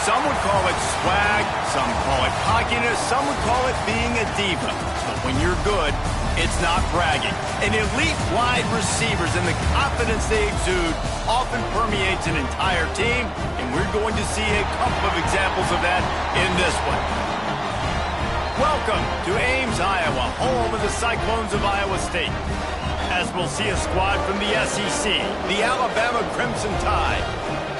Some would call it swag, some call it cockiness, some would call it being a diva. But when you're good, it's not bragging. And elite wide receivers and the confidence they exude often permeates an entire team, and we're going to see a couple of examples of that in this one. Welcome to Ames, Iowa, home of the Cyclones of Iowa State. As we'll see a squad from the SEC, the Alabama Crimson Tide,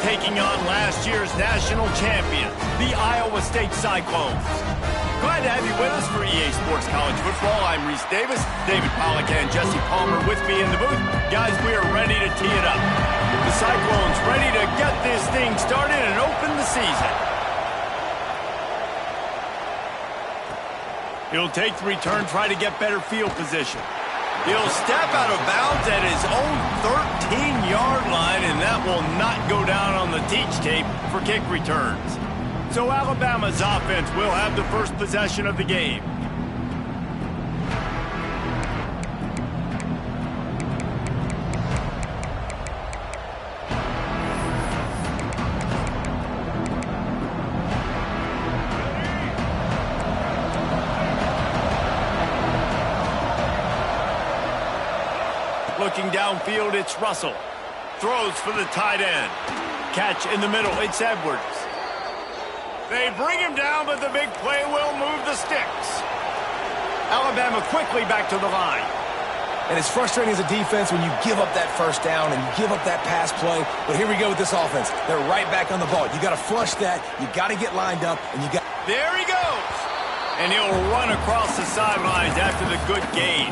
taking on last year's national champion, the Iowa State Cyclones. Glad to have you with us for EA Sports College Football. I'm Reese Davis, David Pollack and Jesse Palmer with me in the booth. Guys, we are ready to tee it up. The Cyclones ready to get this thing started and open the season. He'll take the return, try to get better field position. He'll step out of bounds at his own 13-yard line, and that will not go down on the teach tape for kick returns. So Alabama's offense will have the first possession of the game. Looking downfield, it's Russell. Throws for the tight end. Catch in the middle, it's Edwards. They bring him down, but the big play will move the sticks. Alabama quickly back to the line. And it's frustrating as a defense when you give up that first down and you give up that pass play. But here we go with this offense. They're right back on the ball. You got to flush that. You got to get lined up, and you got. There he goes. And he'll run across the sidelines after the good gain.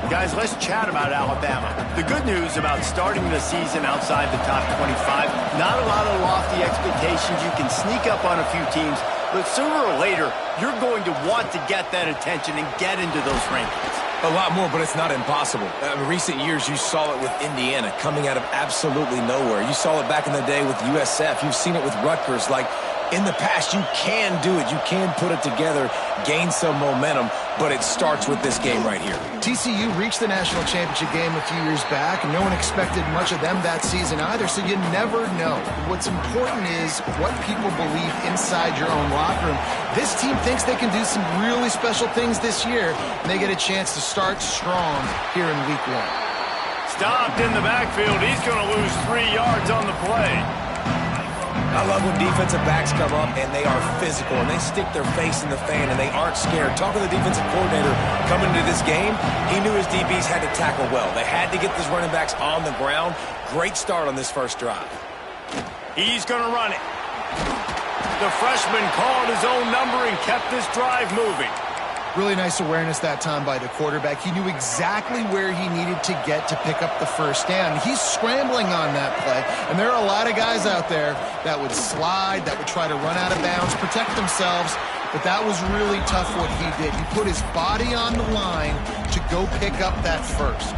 Guys, let's chat about Alabama. The good news about starting the season outside the top 25, not a lot of lofty expectations. You can sneak up on a few teams, but sooner or later, you're going to want to get that attention and get into those rankings. A lot more, but it's not impossible. In recent years, you saw it with Indiana coming out of absolutely nowhere. You saw it back in the day with USF. You've seen it with Rutgers. Like, in the past, you can do it. You can put it together, gain some momentum, but it starts with this game right here. TCU reached the national championship game a few years back, and no one expected much of them that season either, so you never know. What's important is what people believe inside your own locker room. This team thinks they can do some really special things this year, and they get a chance to start strong here in week 1. Stopped in the backfield. He's going to lose 3 yards on the play. I love when defensive backs come up and they are physical and they stick their face in the fan and they aren't scared. Talking to the defensive coordinator coming into this game, he knew his DBs had to tackle well. They had to get these running backs on the ground. Great start on this first drive. He's going to run it. The freshman called his own number and kept this drive moving. Really nice awareness that time by the quarterback. He knew exactly where he needed to get to pick up the first down. He's scrambling on that play, and there are a lot of guys out there that would slide, that would try to run out of bounds, protect themselves, but that was really tough what he did. He put his body on the line to go pick up that first.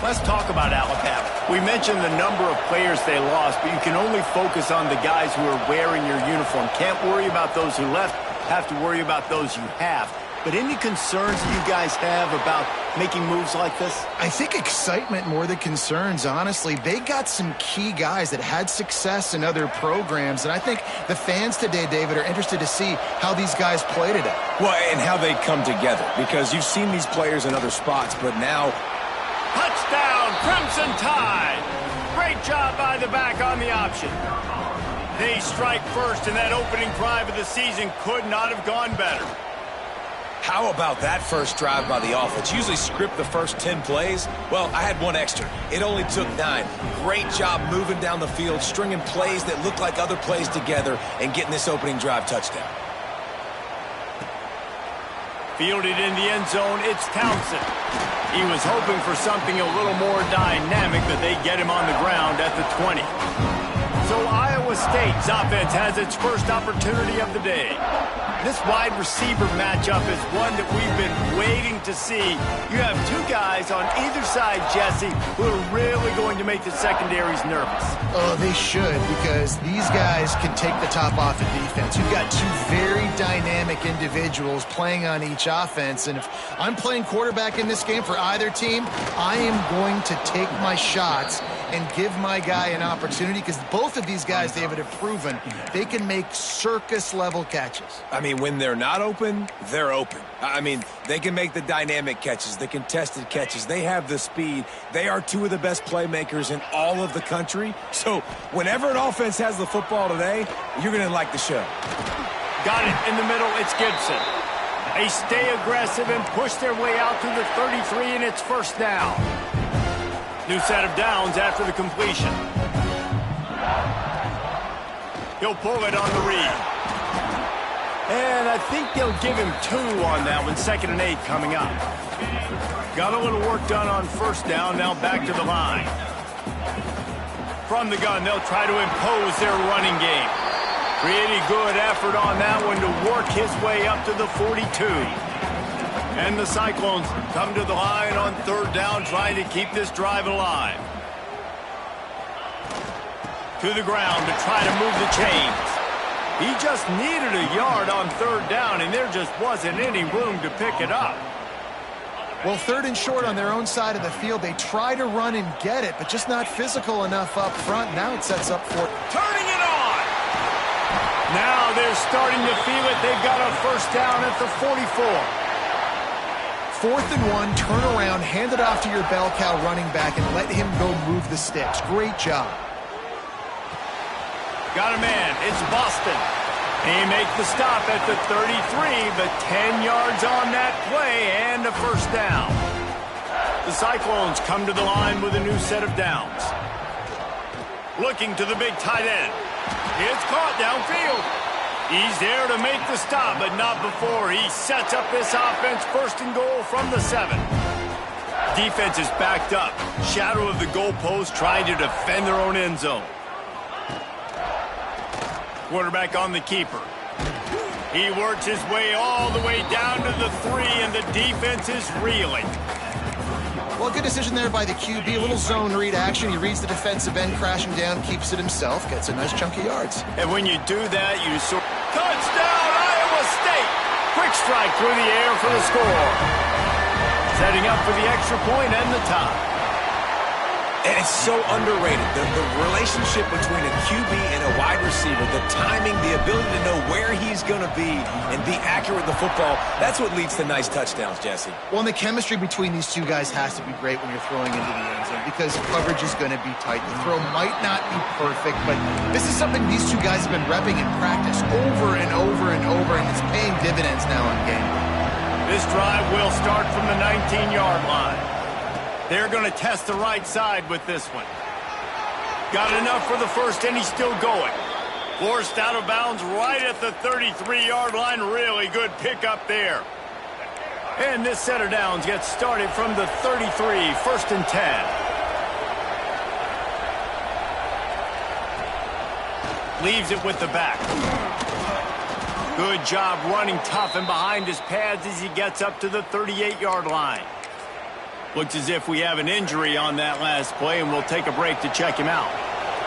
Let's talk about Alabama. We mentioned the number of players they lost, but you can only focus on the guys who are wearing your uniform. Can't worry about those who left. Have to worry about those you have. But any concerns that you guys have about making moves like this? I think excitement more than concerns, honestly. They got some key guys that had success in other programs, and I think the fans today, David, are interested to see how these guys play today. Well, and how they come together, because you've seen these players in other spots, but now... Touchdown, Crimson Tide! Great job by the back on the option. They strike first, and that opening drive of the season could not have gone better. How about that first drive by the offense? Usually script the first 10 plays. Well, I had one extra. It only took 9. Great job moving down the field, stringing plays that look like other plays together, and getting this opening drive touchdown. Fielded in the end zone, it's Townsend. He was hoping for something a little more dynamic, but they get him on the ground at the 20. So Iowa State's offense has its first opportunity of the day. This wide receiver matchup is one that we've been waiting to see. You have two guys on either side, Jesse, who are really going to make the secondaries nervous. Oh, they should, because these guys can take the top off the defense. You've got two very dynamic individuals playing on each offense, and if I'm playing quarterback in this game for either team, I am going to take my shots and give my guy an opportunity, because both of these guys, David, have proven they can make circus-level catches. I mean, when they're not open, they're open. I mean, they can make the dynamic catches, the contested catches. They have the speed. They are two of the best playmakers in all of the country. So whenever an offense has the football today, you're going to like the show. Got it in the middle. It's Gibson. They stay aggressive and push their way out to the 33, and it's first down. New set of downs after the completion. He'll pull it on the read. And I think they'll give him 2 on that one. 2nd and 8 coming up. Got a little work done on first down. Now back to the line. From the gun, they'll try to impose their running game. Pretty good effort on that one to work his way up to the 42. And the Cyclones come to the line on 3rd down, trying to keep this drive alive. To the ground to try to move the chains. He just needed a yard on 3rd down, and there just wasn't any room to pick it up. Well, 3rd and short on their own side of the field. They try to run and get it, but just not physical enough up front. Now it sets up for turning it on. Now they're starting to feel it. They've got a first down at the 44. 4th and 1, turn around, hand it off to your bell cow running back, and let him go move the sticks. Great job. Got a man. It's Boston. They make the stop at the 33, but 10 yards on that play and a first down. The Cyclones come to the line with a new set of downs. Looking to the big tight end. It's caught downfield. He's there to make the stop, but not before he sets up this offense. 1st and goal from the 7. Defense is backed up. Shadow of the goalpost, trying to defend their own end zone. Quarterback on the keeper. He works his way all the way down to the 3, and the defense is reeling. Well, good decision there by the QB. A little zone read action. He reads the defensive end, crashing down, keeps it himself, gets a nice chunk of yards. And when you do that, you sort touchdown, Iowa State! Quick strike through the air for the score. Setting up for the extra point and the tie. And it's so underrated, the relationship between a QB and a wide receiver, the timing, the ability to know where he's going to be and be accurate with the football, that's what leads to nice touchdowns, Jesse. Well, and the chemistry between these two guys has to be great when you're throwing into the end zone, because coverage is going to be tight. The throw might not be perfect, but this is something these two guys have been repping in practice over and over and over, and it's paying dividends now in game. This drive will start from the 19-yard line. They're going to test the right side with this one. Got enough for the first, and he's still going. Forced out of bounds right at the 33-yard line. Really good pickup there. And this set of downs gets started from the 33, 1st and 10. Leaves it with the back. Good job running tough and behind his pads as he gets up to the 38-yard line. Looks as if we have an injury on that last play, and we'll take a break to check him out.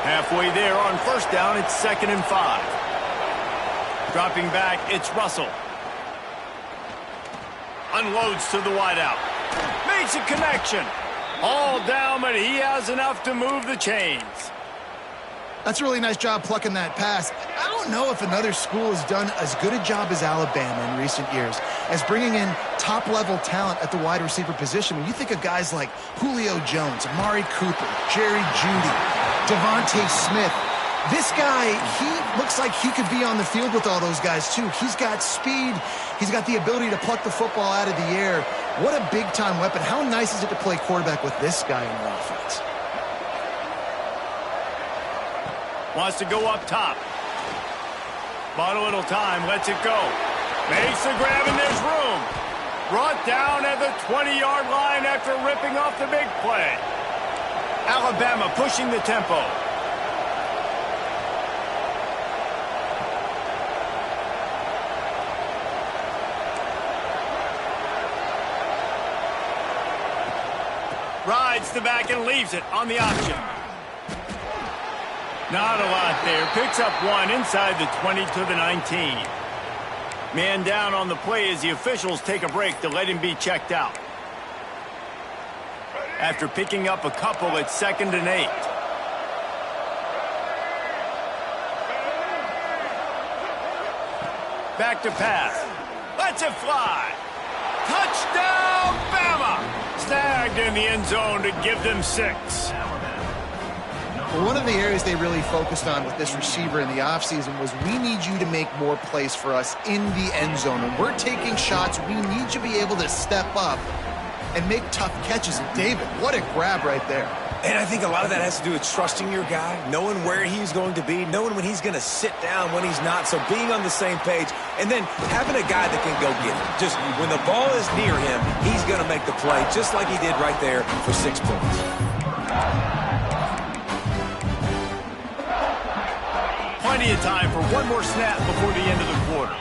Halfway there on first down, it's 2nd and 5. Dropping back, it's Russell. Unloads to the wideout. Makes a connection. All down, but he has enough to move the chains. That's a really nice job plucking that pass. I don't know if another school has done as good a job as Alabama in recent years as bringing in top-level talent at the wide receiver position. When you think of guys like Julio Jones, Amari Cooper, Jerry Jeudy, Devontae Smith, this guy, he looks like he could be on the field with all those guys, too. He's got speed. He's got the ability to pluck the football out of the air. What a big-time weapon. How nice is it to play quarterback with this guy in your offense? Wants to go up top. Bought a little time, lets it go. Makes the grab, and there's room. Brought down at the 20-yard line after ripping off the big play. Alabama pushing the tempo. Rides the back and leaves it on the option. Not a lot there. Picks up one inside the 20 to the 19. Man down on the play as the officials take a break to let him be checked out. After picking up a couple, it's 2nd and 8. back to pass. Lets it fly. Touchdown, Bama! Snagged in the end zone to give them 6. Well, one of the areas they really focused on with this receiver in the offseason was we need you to make more plays for us in the end zone. When we're taking shots, we need you to be able to step up and make tough catches. And David, what a grab right there. And I think a lot of that has to do with trusting your guy, knowing where he's going to be, knowing when he's going to sit down, when he's not. So being on the same page, and then having a guy that can go get it. Just when the ball is near him, he's going to make the play, just like he did right there for 6 points. Plenty of time for one more snap before the end of the quarter.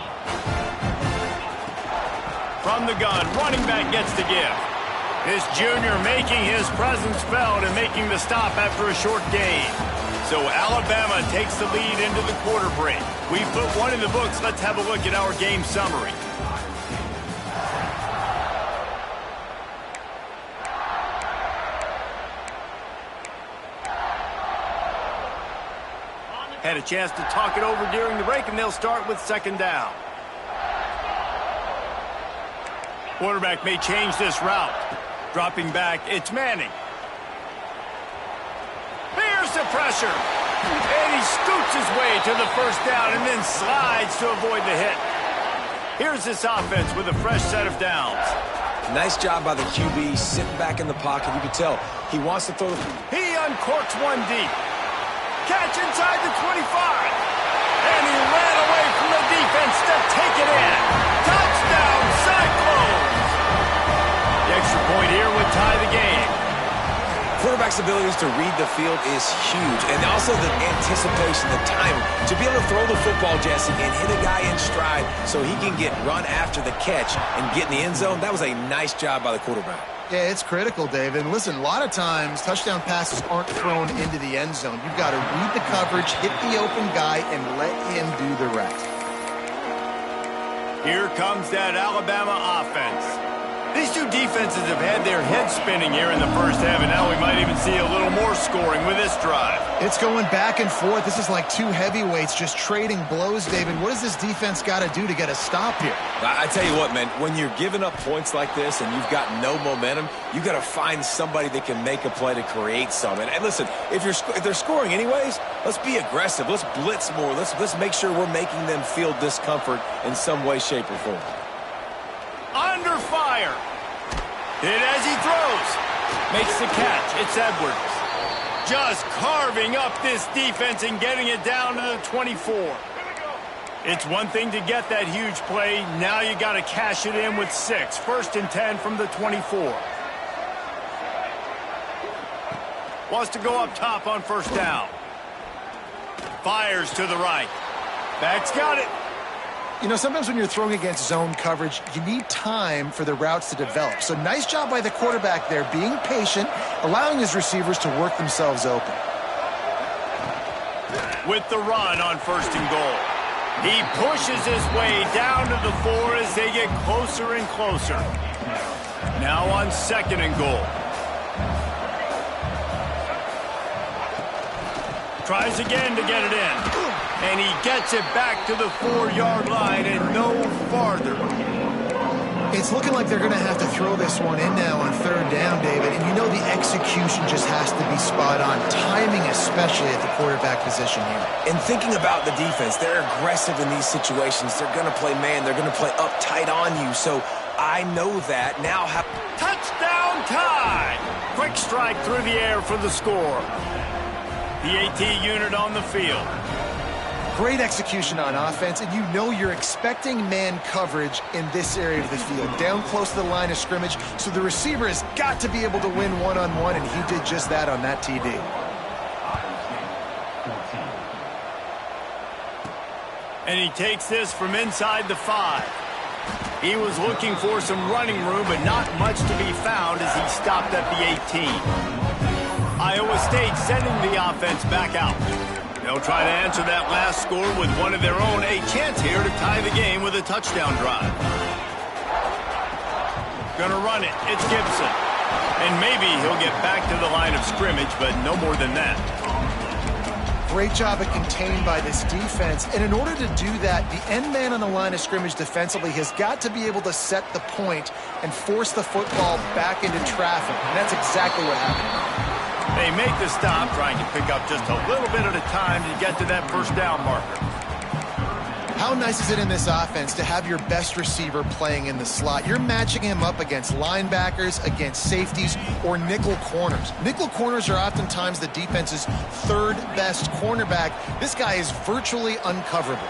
From the gun, running back gets to give. This junior making his presence felt and making the stop after a short gain. So Alabama takes the lead into the quarter break. We've put one in the books. Let's have a look at our game summary. Had a chance to talk it over during the break, and they'll start with 2nd down. Quarterback may change this route. Dropping back, it's Manning. Here's the pressure. And he scoots his way to the 1st down and then slides to avoid the hit. Here's this offense with a fresh set of downs. Nice job by the QB, sitting back in the pocket. You can tell he wants to throw. He uncorks one deep. Catch inside the 25. And he ran away from the defense to take it in. Touchdown, Cyclones! The extra point here would tie the game. Quarterback's abilities to read the field is huge. And also the anticipation, the time to be able to throw the football, Jesse, and hit a guy in stride so he can get run after the catch and get in the end zone. That was a nice job by the quarterback. Yeah, it's critical, David. And listen, a lot of times touchdown passes aren't thrown into the end zone. You've got to read the coverage, hit the open guy, and let him do the rest. Here comes that Alabama offense. These two defenses have had their heads spinning here in the first half, and now we might even see a little more scoring with this drive. It's going back and forth. This is like two heavyweights just trading blows, David. What does this defense got to do to get a stop here? I tell you what, man, when you're giving up points like this and you've got no momentum, you got to find somebody that can make a play to create some. And listen, if they're scoring anyways, let's be aggressive. Let's blitz more. Let's make sure we're making them feel discomfort in some way, shape, or form. Under fire. Hit as he throws. Makes the catch. It's Edwards. Just carving up this defense and getting it down to the 24. It's one thing to get that huge play. Now you got to cash it in with 6. 1st and 10 from the 24. Wants to go up top on 1st down. Fires to the right. Back's got it. You know, sometimes when you're throwing against zone coverage, you need time for the routes to develop. So nice job by the quarterback there, being patient, allowing his receivers to work themselves open. With the run on 1st and goal. He pushes his way down to the 4 as they get closer and closer. Now on 2nd and goal. Tries again to get it in. And he gets it back to the 4-yard line and no farther. It's looking like they're going to have to throw this one in now on 3rd down, David. And you know the execution just has to be spot on. Timing especially at the quarterback position here. And thinking about the defense, they're aggressive in these situations. They're going to play man. They're going to play up tight on you. So I know that. Now touchdown tie! Quick strike through the air for the score. The AT unit on the field. Great execution on offense, and you know you're expecting man coverage in this area of the field, down close to the line of scrimmage, so the receiver has got to be able to win one-on-one, and he did just that on that TD. And he takes this from inside the 5. He was looking for some running room, but not much to be found as he stopped at the 18. Iowa State sending the offense back out. They'll try to answer that last score with one of their own. A chance here to tie the game with a touchdown drive. Gonna run it. It's Gibson. And maybe he'll get back to the line of scrimmage, but no more than that. Great job of contained by this defense. And in order to do that, the end man on the line of scrimmage defensively has got to be able to set the point and force the football back into traffic. And that's exactly what happened. They make the stop, trying to pick up just a little bit at a time to get to that first down marker. How nice is it in this offense to have your best receiver playing in the slot? You're matching him up against linebackers, against safeties, or nickel corners. Nickel corners are oftentimes the defense's third best cornerback. This guy is virtually uncoverable.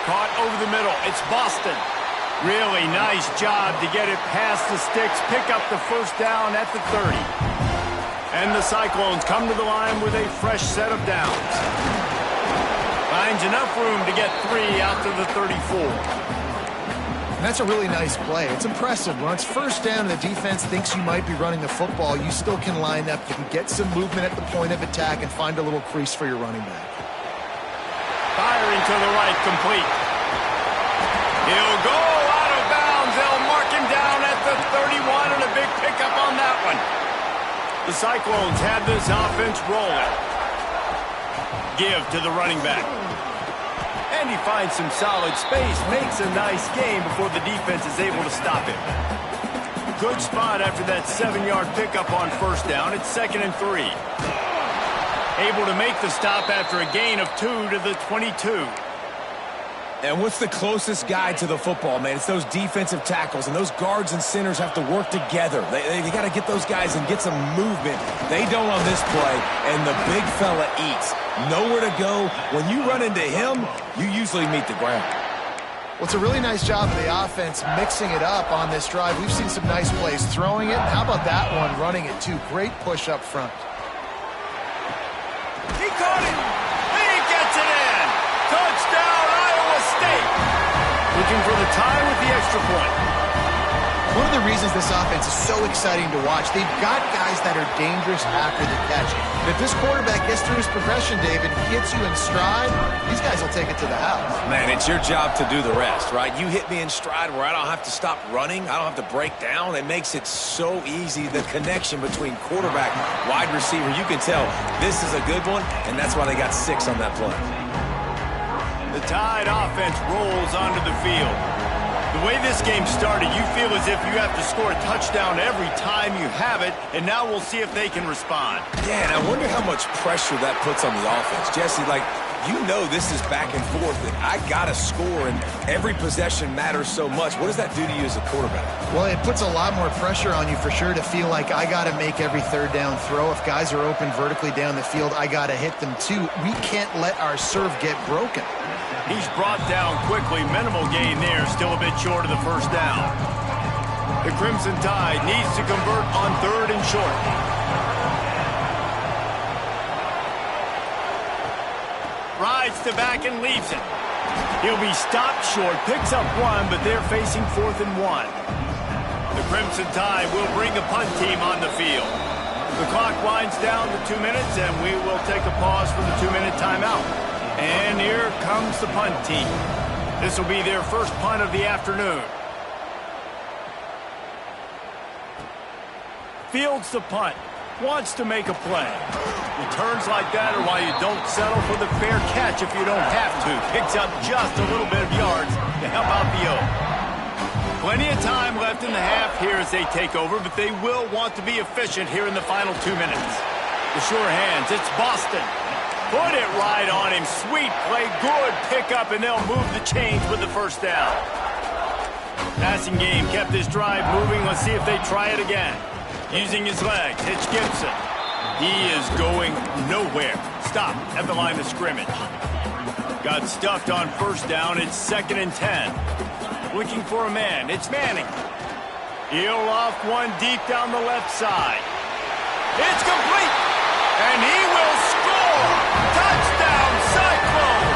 Caught over the middle. It's Boston. Really nice job to get it past the sticks, pick up the first down at the 30. And the Cyclones come to the line with a fresh set of downs. Finds enough room to get 3 out to the 34. And that's a really nice play. It's impressive. When it's first down and the defense thinks you might be running the football, you still can line up. You can get some movement at the point of attack and find a little crease for your running back. Firing to the right, complete. He'll go out of bounds. They'll mark him down at the 31, and a big pickup on that one. The Cyclones have this offense rolling. Give to the running back. And he finds some solid space, makes a nice game before the defense is able to stop him. Good spot after that 7-yard pickup on first down. It's 2nd and 3. Able to make the stop after a gain of 2 to the 22. And what's the closest guy to the football, man? It's those defensive tackles, and those guards and centers have to work together. They got to get those guys and get some movement. They don't on this play, and the big fella eats. Nowhere to go. When you run into him, you usually meet the ground. Well, it's a really nice job of the offense mixing it up on this drive. We've seen some nice plays throwing it. How about that one running it, too? Great push up front. He caught it. He gets it in. Touchdown, Iowa State. Looking for the tie with the extra point. One of the reasons this offense is so exciting to watch, they've got guys that are dangerous after the catch. And if this quarterback gets through his progression, David, hits you in stride, these guys will take it to the house. Man, it's your job to do the rest, right? You hit me in stride where I don't have to stop running. I don't have to break down. It makes it so easy, the connection between quarterback, wide receiver. You can tell this is a good one, and that's why they got 6 on that play. The Tide offense rolls onto the field. The way this game started, you feel as if you have to score a touchdown every time you have it, and now we'll see if they can respond. Yeah, and I wonder how much pressure that puts on the offense. Jesse, you know this is back and forth, and I got to score, and every possession matters so much. What does that do to you as a quarterback? Well, it puts a lot more pressure on you for sure to feel like I got to make every third down throw. If guys are open vertically down the field, I got to hit them too. We can't let our serve get broken. He's brought down quickly. Minimal gain there. Still a bit short of the first down. The Crimson Tide needs to convert on 3rd and short. Rides to back and leaves it. He'll be stopped short. Picks up 1, but they're facing 4th and 1. The Crimson Tide will bring the punt team on the field. The clock winds down to 2 minutes, and we will take a pause for the 2-minute timeout. And here comes the punt team. This will be their first punt of the afternoon. Fields the punt. Wants to make a play. Returns like that are why you don't settle for the fair catch if you don't have to. Picks up just a little bit of yards to help out the O. Plenty of time left in the half here as they take over, but they will want to be efficient here in the final 2 minutes. The sure hands. It's Boston. Put it right on him. Sweet play. Good pickup, and they'll move the chains with the first down. Passing game kept this drive moving. Let's see if they try it again. Using his legs, it's Gibson. He is going nowhere. Stop at the line of scrimmage. Got stuffed on first down. It's 2nd and 10. Looking for a man. It's Manning. He'll off one deep down the left side. It's complete. And he will score. Touchdown, Cyclones.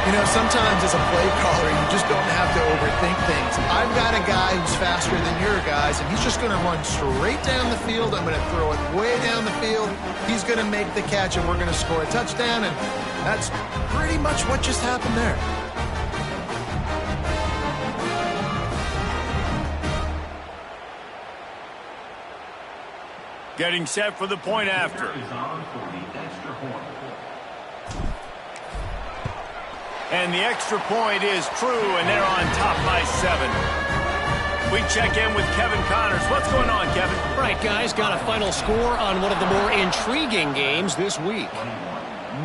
You know, sometimes as a play caller, you just don't have to overthink things. I've got a guy who's faster than your guys, and he's just going to run straight down the field. I'm going to throw it way down the field. He's going to make the catch, and we're going to score a touchdown, and that's pretty much what just happened there. Getting set for the point after. And the extra point is true, and they're on top by 7. We check in with Kevin Connors. What's going on, Kevin? All right, guys, got a final score on one of the more intriguing games this week.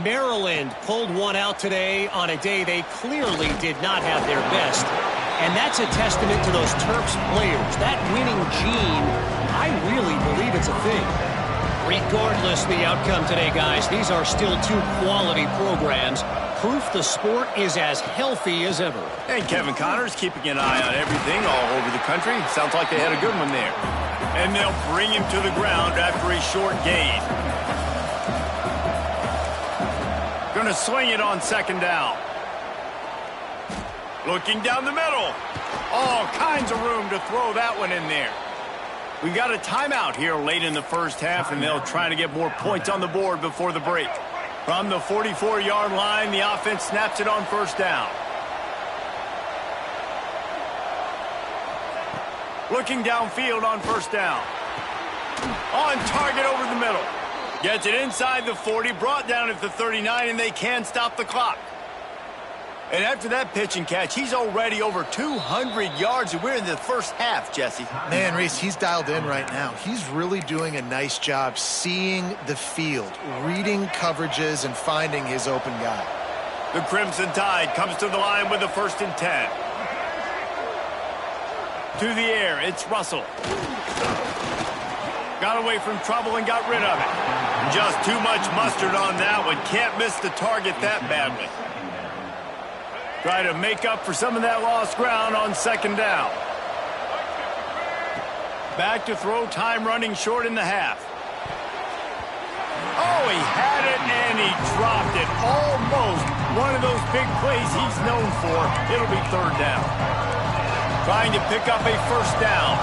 Maryland pulled one out today on a day they clearly did not have their best. And that's a testament to those Terps players. That winning gene, I really believe it's a thing. Regardless of the outcome today, guys, these are still two quality programs. Proof the sport is as healthy as ever. And Kevin Connors keeping an eye on everything all over the country. Sounds like they had a good one there. And they'll bring him to the ground after a short gain. Going to swing it on 2nd down. Looking down the middle. All kinds of room to throw that one in there. We got a timeout here late in the first half, and they'll try to get more points on the board before the break. From the 44-yard line, the offense snaps it on 1st down. Looking downfield on 1st down. On target over the middle. Gets it inside the 40, brought down at the 39, and they can stop the clock. And after that pitch and catch, he's already over 200 yards, and we're in the first half, Jesse. Man, Reese, he's dialed in right now. He's really doing a nice job seeing the field, reading coverages, and finding his open guy. The Crimson Tide comes to the line with a 1st and 10. To the air, it's Russell. Got away from trouble and got rid of it. Just too much mustard on that one. Can't miss the target that badly. Try to make up for some of that lost ground on 2nd down. Back to throw, time running short in the half. Oh, he had it and he dropped it. Almost one of those big plays he's known for. It'll be 3rd down. Trying to pick up a 1st down.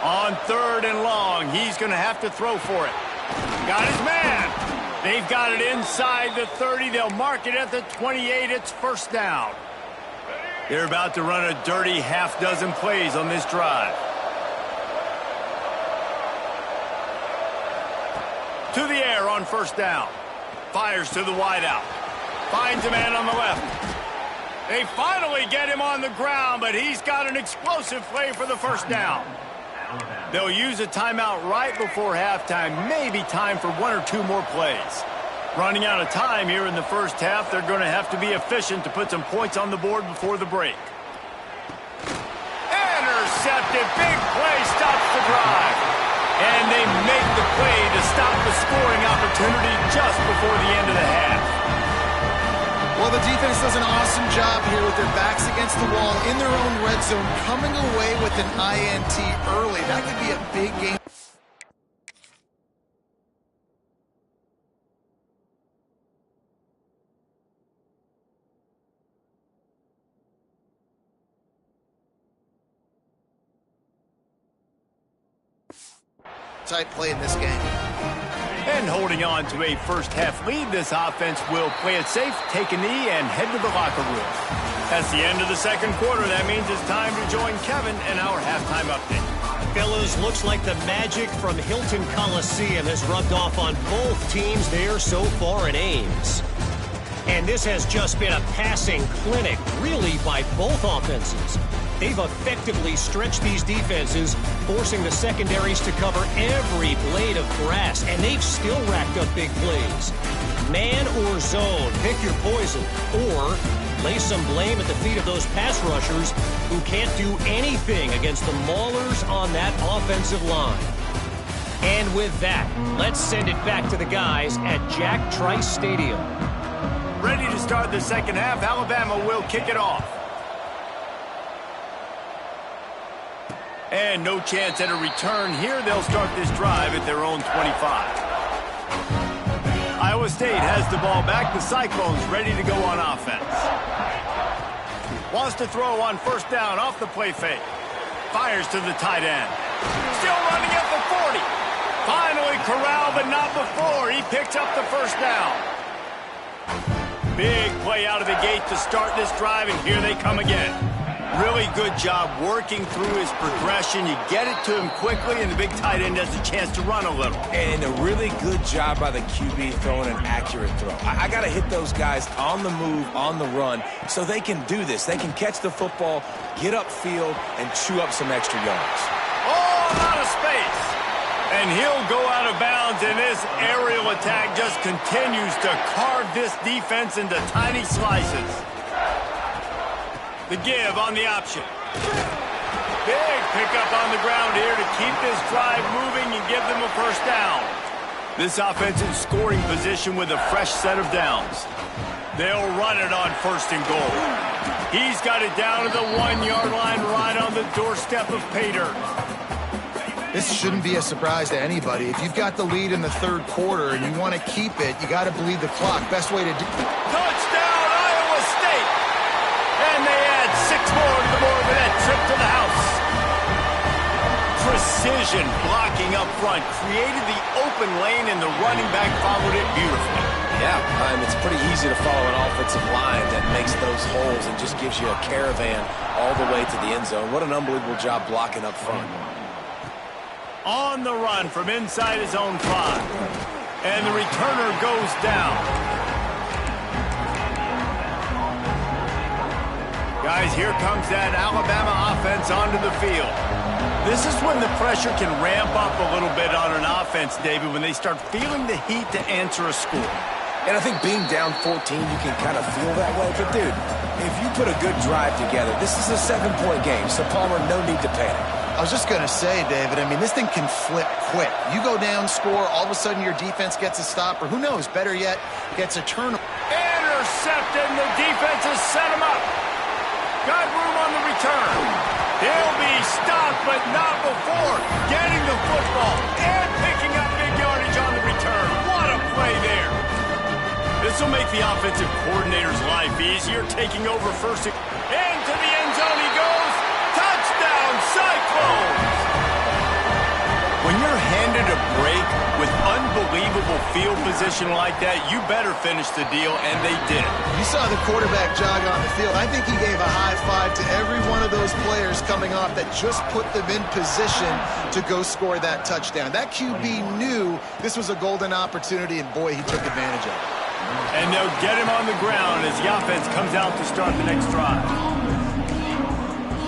On 3rd and long, he's going to have to throw for it. Got his man. They've got it inside the 30. They'll mark it at the 28. It's 1st down. They're about to run a dirty half-dozen plays on this drive. To the air on 1st down. Fires to the wideout. Finds a man on the left. They finally get him on the ground, but he's got an explosive play for the 1st down. They'll use a timeout right before halftime. Maybe time for 1 or 2 more plays. Running out of time here in the first half. They're going to have to be efficient to put some points on the board before the break. Intercepted. Big play stops the drive. And they make the play to stop the scoring opportunity just before the end of the half. Well, the defense does an awesome job here with their backs against the wall in their own red zone, coming away with an INT early. That could be a big game. Tight play in this game. And holding on to a first-half lead, this offense will play it safe, take a knee, and head to the locker room. That's the end of the 2nd quarter. That means it's time to join Kevin and our halftime update. Fellas, looks like the magic from Hilton Coliseum has rubbed off on both teams there so far in Ames. And this has just been a passing clinic, really, by both offenses. They've effectively stretched these defenses, forcing the secondaries to cover every blade of grass, and they've still racked up big plays. Man or zone, pick your poison, or lay some blame at the feet of those pass rushers who can't do anything against the maulers on that offensive line. And with that, let's send it back to the guys at Jack Trice Stadium. Ready to start the second half. Alabama will kick it off. And no chance at a return here. They'll start this drive at their own 25. Iowa State has the ball back. The Cyclones ready to go on offense. Wants to throw on 1st down off the play fake. Fires to the tight end. Still running at the 40. Finally corralled, but not before. He picks up the 1st down. Big play out of the gate to start this drive, and here they come again. Really good job working through his progression. You get it to him quickly, and the big tight end has a chance to run a little. And a really good job by the QB throwing an accurate throw. I got to hit those guys on the move, on the run, so they can do this. They can catch the football, get upfield, and chew up some extra yards. Oh, a lot of space. And he'll go out of bounds, and this aerial attack just continues to carve this defense into tiny slices. The give on the option. Big pickup on the ground here to keep this drive moving and give them a first down. This offense in scoring position with a fresh set of downs. They'll run it on 1st and goal. He's got it down to the 1-yard line right on the doorstep of pay dirt. This shouldn't be a surprise to anybody. If you've got the lead in the 3rd quarter and you want to keep it, you got to bleed the clock. Best way to do... Touchdown, Iowa State! And they add 6 more to the board with that trip to the house. Precision blocking up front created the open lane, and the running back followed it beautifully. Yeah, it's pretty easy to follow an offensive line that makes those holes and just gives you a caravan all the way to the end zone. What an unbelievable job blocking up front. On the run from inside his own 5. And the returner goes down. Guys, here comes that Alabama offense onto the field. This is when the pressure can ramp up a little bit on an offense, David, when they start feeling the heat to answer a score. And I think being down 14, you can kind of feel that way. But, dude, if you put a good drive together, this is a 7-point game, so Palmer, no need to panic. I was just going to say, David, I mean, this thing can flip quick. You go down, score, all of a sudden your defense gets a stop, or who knows, better yet, gets a turnover. Intercepted, and the defense has set him up. Got room on the return. He'll be stopped, but not before getting the football and picking up big yardage on the return. What a play there. This will make the offensive coordinator's life easier, taking over first. Into the end zone he goes. Touchdown, Cyclones! When you're handed a break with unbelievable field position like that, you better finish the deal, and they did. You saw the quarterback jog on the field. I think he gave a high five to every one of those players coming off that just put them in position to go score that touchdown. That QB knew this was a golden opportunity, and boy, he took advantage of it. And they'll get him on the ground as the offense comes out to start the next drive.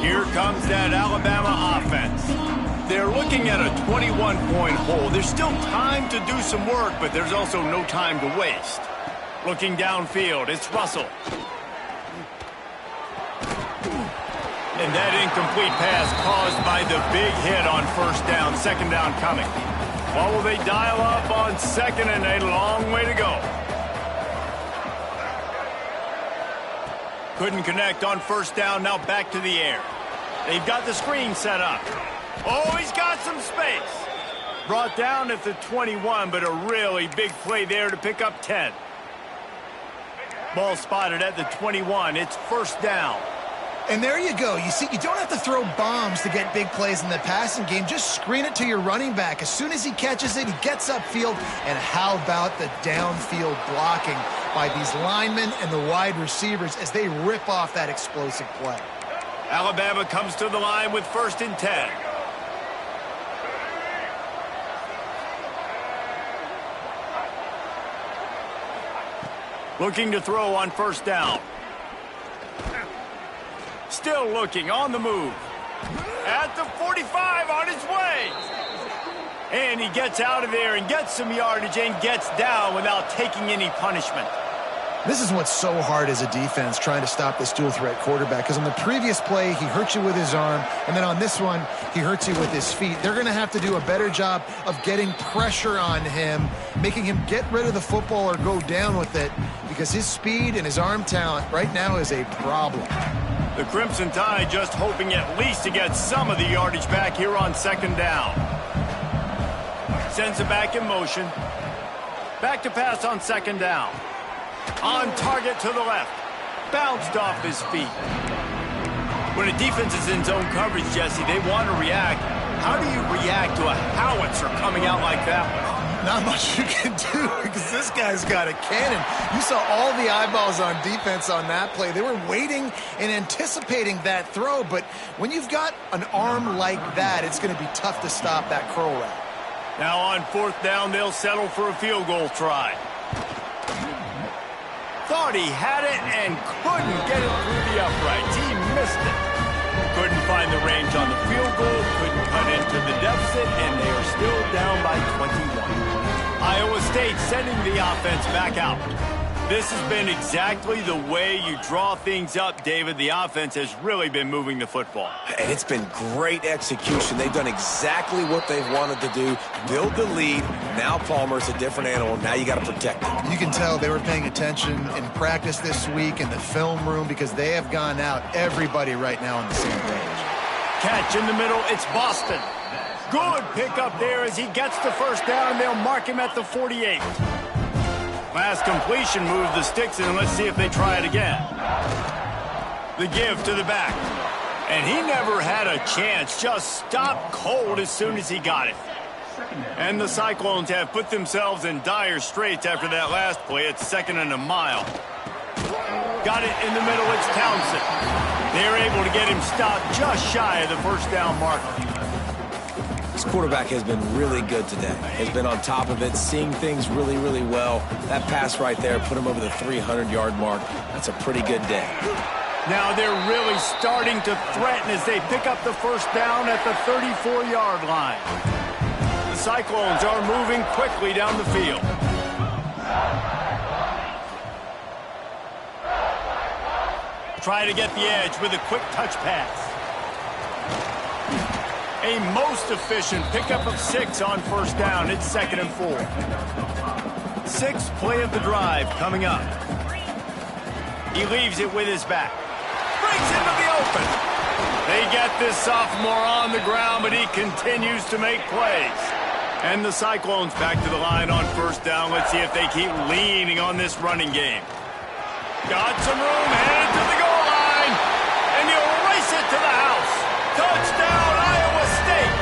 Here comes that Alabama offense. They're looking at a 21-point hole. There's still time to do some work, but there's also no time to waste. Looking downfield, it's Russell. And that incomplete pass caused by the big hit on 1st down, 2nd down coming. What will they dial up on 2nd and a long way to go? Couldn't connect on 1st down, now back to the air. They've got the screen set up. Oh, he's got some space. Brought down at the 21, but a really big play there to pick up 10. Ball spotted at the 21. It's 1st down. And there you go. You see, you don't have to throw bombs to get big plays in the passing game. Just screen it to your running back. As soon as he catches it, he gets upfield. And how about the downfield blocking by these linemen and the wide receivers as they rip off that explosive play? Alabama comes to the line with 1st and 10. Looking to throw on 1st down. Still looking, on the move. At the 45, on his way. And he gets out of there and gets some yardage and gets down without taking any punishment. This is what's so hard as a defense, trying to stop this dual-threat quarterback, because on the previous play, he hurt you with his arm, and then on this one, he hurts you with his feet. They're going to have to do a better job of getting pressure on him, making him get rid of the football or go down with it, because his speed and his arm talent right now is a problem. The Crimson Tide just hoping at least to get some of the yardage back here on 2nd down. Sends it back in motion. Back to pass on 2nd down. On target to the left. Bounced off his feet. When a defense is in zone coverage, Jesse, they want to react. How do you react to a howitzer coming out like that one? Not much you can do because this guy's got a cannon. You saw all the eyeballs on defense on that play. They were waiting and anticipating that throw, but when you've got an arm like that, it's going to be tough to stop that curl route. Now on fourth down, they'll settle for a field goal try. Thought he had it and couldn't get it through the uprights. He missed it. Couldn't find the range on the field goal, couldn't cut into the deficit, and they are still down by 21. Iowa State sending the offense back out. This has been exactly the way you draw things up, David. The offense has really been moving the football. And it's been great execution. They've done exactly what they've wanted to do. Build the lead. Now Palmer's a different animal. Now you got to protect it. You can tell they were paying attention in practice this week in the film room because they have gone out, everybody right now on the same page. Catch in the middle. It's Boston. Good pickup there as he gets the first down. They'll mark him at the 48. Last completion moves the sticks in. Let's see if they try it again. The give to the back. And he never had a chance. Just stopped cold as soon as he got it. And the Cyclones have put themselves in dire straits after that last play. It's 2nd and a mile. Got it in the middle. It's Townsend. They're able to get him stopped just shy of the first down marker. This quarterback has been really good today. Has been on top of it, seeing things really, really well. That pass right there put him over the 300-yard mark. That's a pretty good day. Now they're really starting to threaten as they pick up the first down at the 34-yard line. The Cyclones are moving quickly down the field. Try to get the edge with a quick touch pass. A most efficient pickup of 6 on first down. It's 2nd and 4. 6th play of the drive coming up. He leaves it with his back. Brings into the open. They get this sophomore on the ground, but he continues to make plays. And the Cyclones back to the line on first down. Let's see if they keep leaning on this running game. Got some room, headed to the goal line. And he'll race it to the house. Touchdown, Iowa State.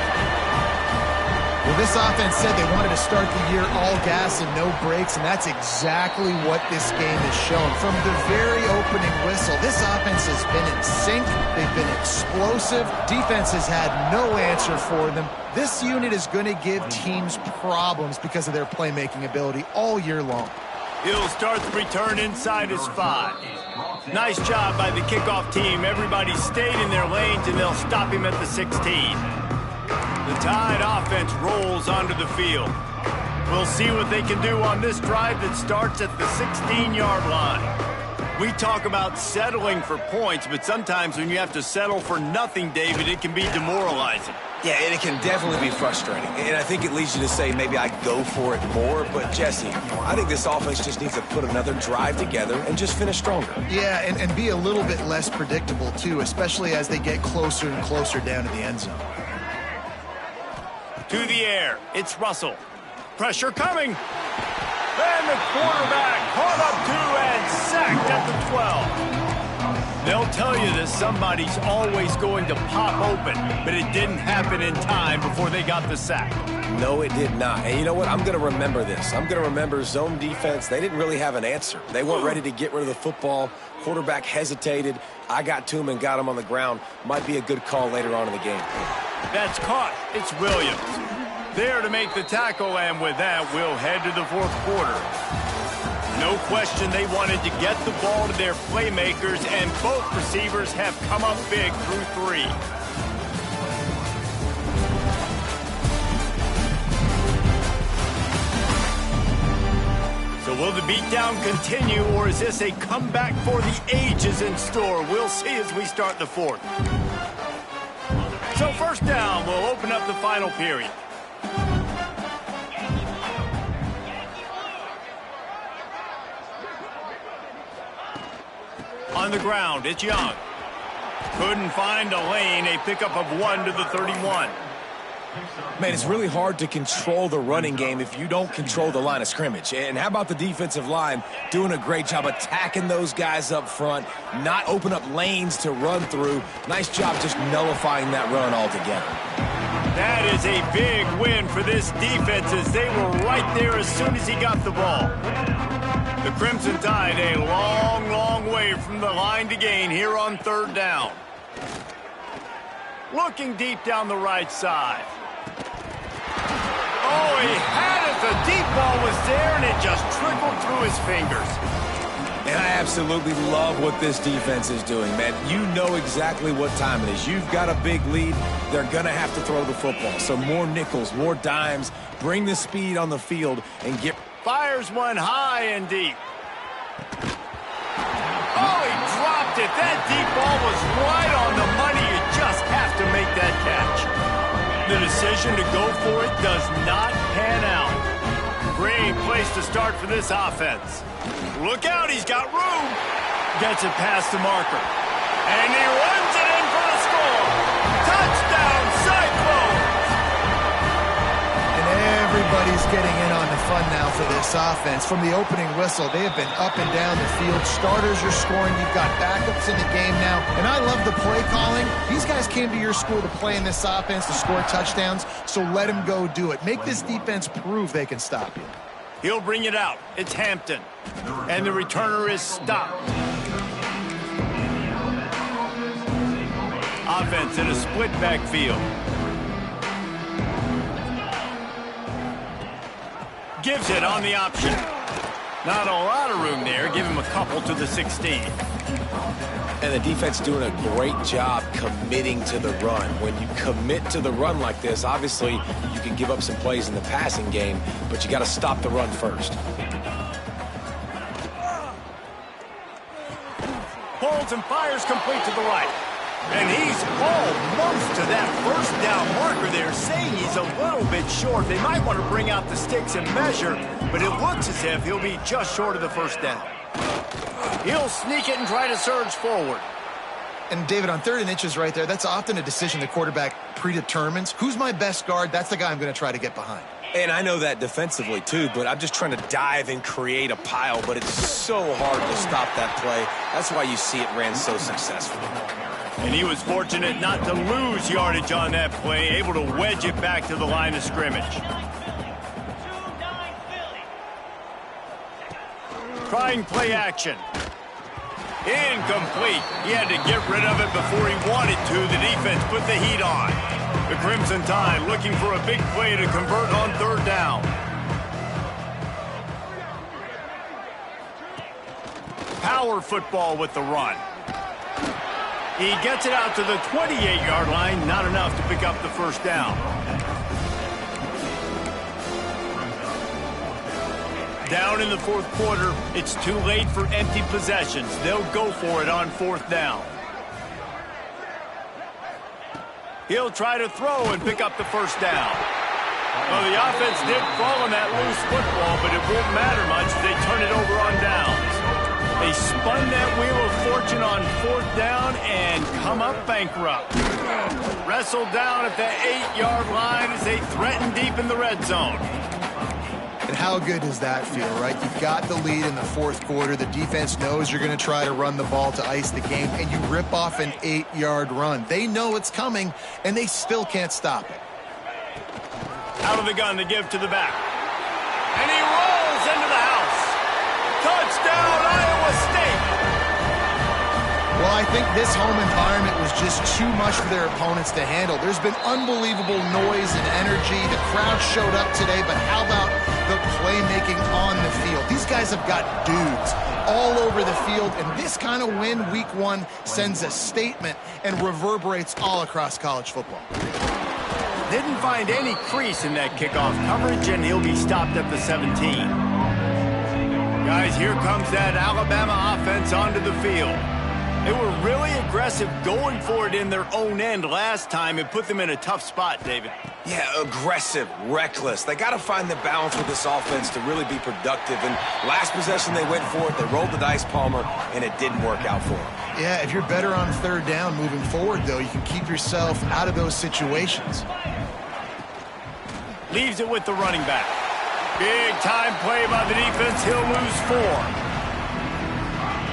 Well, this offense said they wanted to start the year all gas and no brakes, and that's exactly what this game has shown. From the very opening whistle, this offense has been in sync. They've been explosive. Defense has had no answer for them. This unit is going to give teams problems because of their playmaking ability all year long. He'll start the return inside his 5. Nice job by the kickoff team. Everybody stayed in their lanes, and they'll stop him at the 16. The Tide offense rolls onto the field. We'll see what they can do on this drive that starts at the 16-yard line. We talk about settling for points, but sometimes when you have to settle for nothing, David, it can be demoralizing. Yeah, and it can definitely be frustrating. And I think it leads you to say maybe I go for it more. But, Jesse, I think this offense just needs to put another drive together and just finish stronger. Yeah, and be a little bit less predictable, too, especially as they get closer and closer down to the end zone. To the air. It's Russell. Pressure coming. And the quarterback caught up to and sacked at the 12. They'll tell you that somebody's always going to pop open, but it didn't happen in time before they got the sack. No, it did not. And you know what? I'm going to remember this. I'm going to remember zone defense. They didn't really have an answer. They weren't ready to get rid of the football. Quarterback hesitated. I got to him and got him on the ground. Might be a good call later on in the game. That's caught. It's Williams. There to make the tackle, and with that, we'll head to the fourth quarter. No question they wanted to get the ball to their playmakers, and both receivers have come up big through 3. So will the beatdown continue, or is this a comeback for the ages in store? We'll see as we start the fourth. So first down, we'll open up the final period. On the ground, it's Young. Couldn't find a lane, a pickup of 1 to the 31. Man, it's really hard to control the running game if you don't control the line of scrimmage. And how about the defensive line doing a great job attacking those guys up front, not open up lanes to run through. Nice job just nullifying that run altogether. That is a big win for this defense as they were right there as soon as he got the ball. The Crimson Tide a long, long way from the line to gain here on 3rd down. Looking deep down the right side. Oh, he had it. The deep ball was there, and it just trickled through his fingers. And I absolutely love what this defense is doing, man. You know exactly what time it is. You've got a big lead. They're going to have to throw the football. So more nickels, more dimes. Bring the speed on the field and get... Fires one high and deep. Oh, he dropped it. That deep ball was right on the money. You just have to make that catch. The decision to go for it does not pan out. Great place to start for this offense. Look out, he's got room. Gets it past the marker. And he runs it in for the score. Touchdown, Cyclones! And everybody's getting in on the fun now for this offense. From the opening whistle, they have been up and down the field. Starters are scoring. You've got backups in the game now. And I love the play calling. These guys came to your school to play in this offense to score touchdowns, so let them go do it. Make this defense prove they can stop you. He'll bring it out. It's Hampton. And the returner is stopped. Offense in a split backfield. Gives it on the option. Not a lot of room there. Give him a couple to the 16. And the defense doing a great job committing to the run. When you commit to the run like this, obviously you can give up some plays in the passing game, but you got to stop the run first. Pulls and fires complete to the right. And he's almost to that first down marker there, saying he's a little bit short. They might want to bring out the sticks and measure, but it looks as if he'll be just short of the first down. He'll sneak it and try to surge forward. And, David, on 3rd and inches right there, that's often a decision the quarterback predetermines. Who's my best guard? That's the guy I'm going to try to get behind. And I know that defensively, too, but I'm just trying to dive and create a pile, but it's so hard to stop that play. That's why you see it ran so successfully. And he was fortunate not to lose yardage on that play, able to wedge it back to the line of scrimmage. Trying play action. Incomplete. He had to get rid of it before he wanted to. The defense put the heat on. The Crimson Tide looking for a big play to convert on 3rd down. Power football with the run. He gets it out to the 28-yard line. Not enough to pick up the first down. Down in the 4th quarter, it's too late for empty possessions. They'll go for it on 4th down. He'll try to throw and pick up the first down. Well, the offense did fall on that loose football, but it won't matter much as they turn it over on downs. They spun that wheel of fortune on 4th down and come up bankrupt. Wrestled down at the 8-yard line as they threaten deep in the red zone. And how good does that feel, right? You've got the lead in the 4th quarter. The defense knows you're going to try to run the ball to ice the game, and you rip off an 8-yard run. They know it's coming, and they still can't stop it. Out of the gun to give to the back. And he rolls into the house. Touchdown, Iowa State! Well, I think this home environment was just too much for their opponents to handle. There's been unbelievable noise and energy. The crowd showed up today, but how about the playmaking on the field? These guys have got dudes all over the field, and this kind of win week 1 sends a statement and reverberates all across college football. Didn't find any crease in that kickoff coverage, and he'll be stopped at the 17. Guys, here comes that Alabama offense onto the field. They were really aggressive going for it in their own end last time. It put them in a tough spot, David. Yeah, aggressive, reckless. They got to find the balance with this offense to really be productive. And last possession, they went for it. They rolled the dice, Palmer, and it didn't work out for them. Yeah, if you're better on 3rd down moving forward, though, you can keep yourself out of those situations. Leaves it with the running back. Big time play by the defense. He'll lose 4.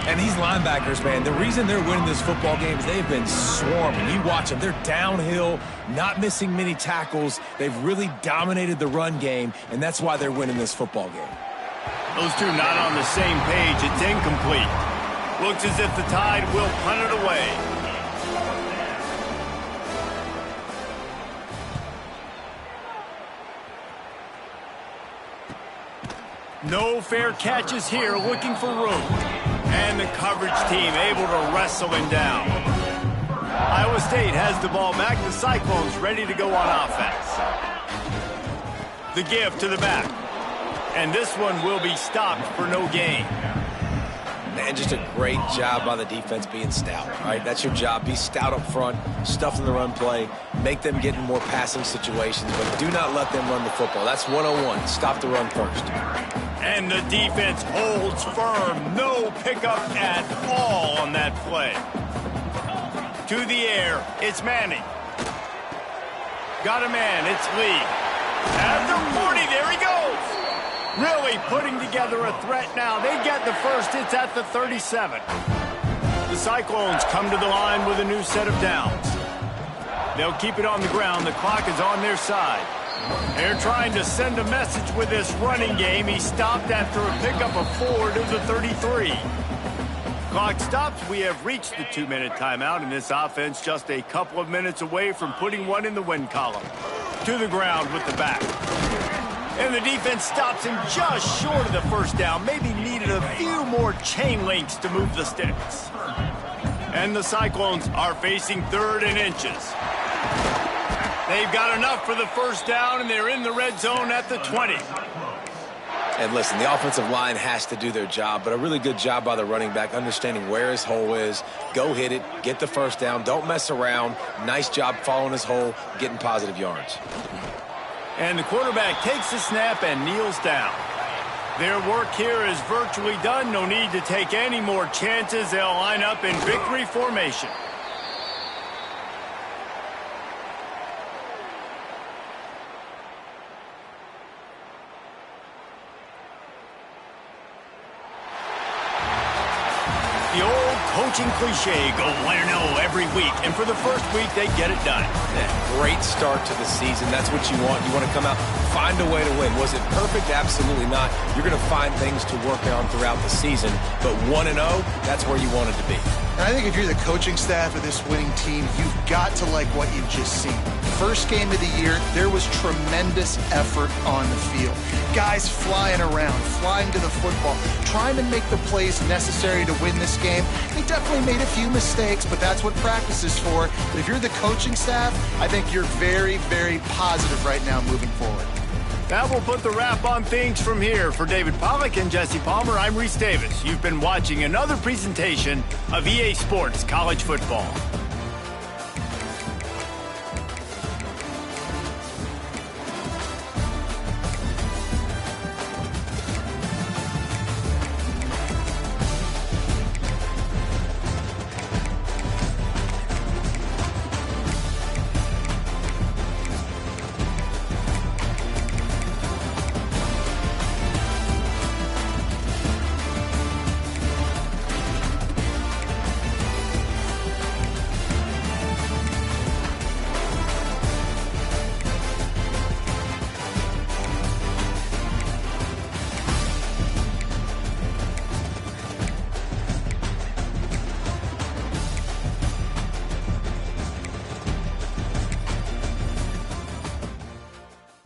And these linebackers, man, the reason they're winning this football game is they've been swarming. You watch them. They're downhill, not missing many tackles. They've really dominated the run game, and that's why they're winning this football game. Those two not on the same page. It's incomplete. Looks as if the Tide will punt it away. No fair catches here, looking for room. And the coverage team able to wrestle him down. Iowa State has the ball back. The Cyclones ready to go on offense. The give to the back. And this one will be stopped for no gain. Man, just a great job by the defense being stout, right? That's your job. Be stout up front, stuff in the run play, make them get in more passing situations, but do not let them run the football. That's 101. Stop the run first. And the defense holds firm. No pickup at all on that play. To the air, it's Manning. Got a man, it's Lee. At the 40, there he goes. Really putting together a threat now. They get the first. It's at the 37. The Cyclones come to the line with a new set of downs. They'll keep it on the ground. The clock is on their side. They're trying to send a message with this running game. He stopped after a pickup of 4 to the 33. Clock stops. We have reached the 2-minute timeout, and this offense just a couple of minutes away from putting one in the win column. To the ground with the back. And the defense stops him just short of the first down. Maybe needed a few more chain links to move the sticks. And the Cyclones are facing 3rd and inches. They've got enough for the first down, and they're in the red zone at the 20. And listen, the offensive line has to do their job, but a really good job by the running back, understanding where his hole is. Go hit it, get the first down, don't mess around. Nice job following his hole, getting positive yards. And the quarterback takes the snap and kneels down. Their work here is virtually done. No need to take any more chances. They'll line up in victory formation. The old coaching cliche, go 1-0 every week. And for the first week, they get it done. Yeah, great start to the season. That's what you want. You want to come out, find a way to win. Was it perfect? Absolutely not. You're going to find things to work on throughout the season. But 1-0, that's where you want it to be. And I think if you're the coaching staff of this winning team, you've got to like what you've just seen. First game of the year, there was tremendous effort on the field. Guys flying around, flying to the football, trying to make the plays necessary to win this game. They definitely made a few mistakes, but that's what practice is for. But if you're the coaching staff, I think you're very, very positive right now moving forward. That will put the wrap on things from here. For David Pollack and Jesse Palmer, I'm Reese Davis. You've been watching another presentation of EA Sports College Football.